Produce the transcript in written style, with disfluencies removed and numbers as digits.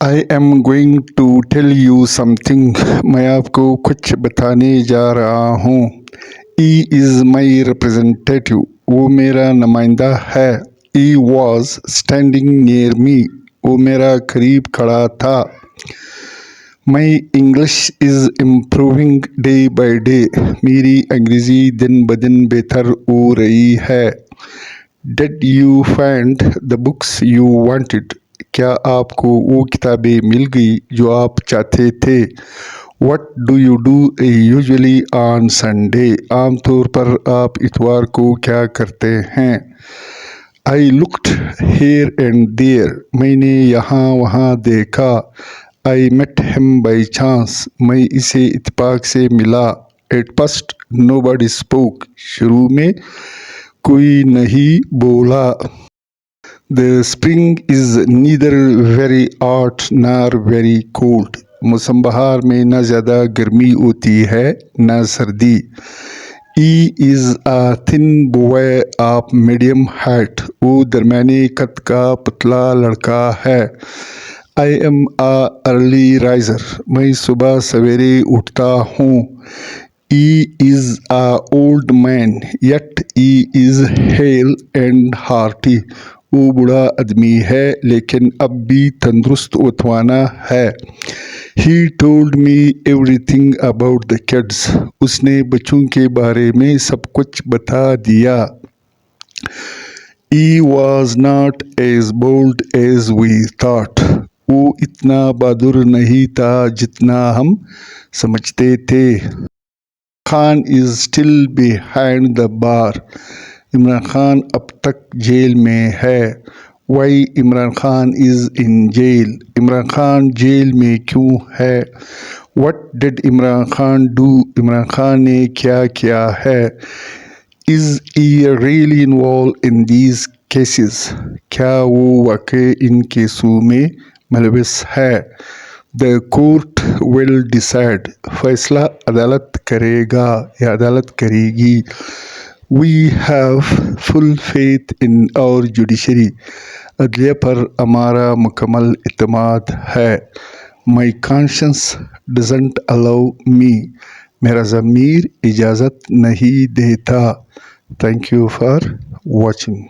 I am going to tell you something. मैं आपको कुछ बताने जा रहा हूँ। He is my representative. वो मेरा नुमाइंदा है। He was standing near me. वो मेरा करीब खड़ा था। My English is improving day by day. मेरी अंग्रेज़ी दिन ब दिन बेहतर हो रही है। Did you find the books you wanted? क्या आपको वो किताबें मिल गई जो आप चाहते थे? What do you do usually on Sunday? आमतौर पर आप इतवार को क्या करते हैं? I looked here and there. मैंने यहाँ वहाँ देखा। I met him by chance. मैं इसे इत्तेफाक से मिला। At first nobody spoke. शुरू में कोई नहीं बोला। The spring is neither very hot nor very cold. मौसम बहार में ना ज़्यादा गर्मी होती है ना सर्दी। He is a thin boy of medium height. वो दरमियाने कद का पतला लड़का है। I am a early riser. मैं सुबह सवेरे उठता हूँ। He is a old man, yet he is hale and hearty. वो बूढ़ा आदमी है लेकिन अब भी तंदुरुस्त व तवाना है। He told me everything about the kids. उसने बच्चों के बारे में सब कुछ बता दिया। He was not as bold as we thought. वो इतना बहादुर नहीं था जितना हम समझते थे। Khan is still behind the bar. Imran Khan अब तक जेल में है। Why Imran Khan is in jail. Imran Khan jail में क्यों है? What did Imran Khan do? Imran Khan ने क्या किया है? Is he really involve in these cases? क्या वो वाकई इन केसों में मुलविस है? The court will decide. फैसला अदालत करेगा या अदालत करेगी। We have full faith in our judiciary. अदलिया पर हमारा मुकम्मल इत्मीनान है। My conscience doesn't allow me. मेरा ज़मीर इजाज़त नहीं देता। Thank you for watching.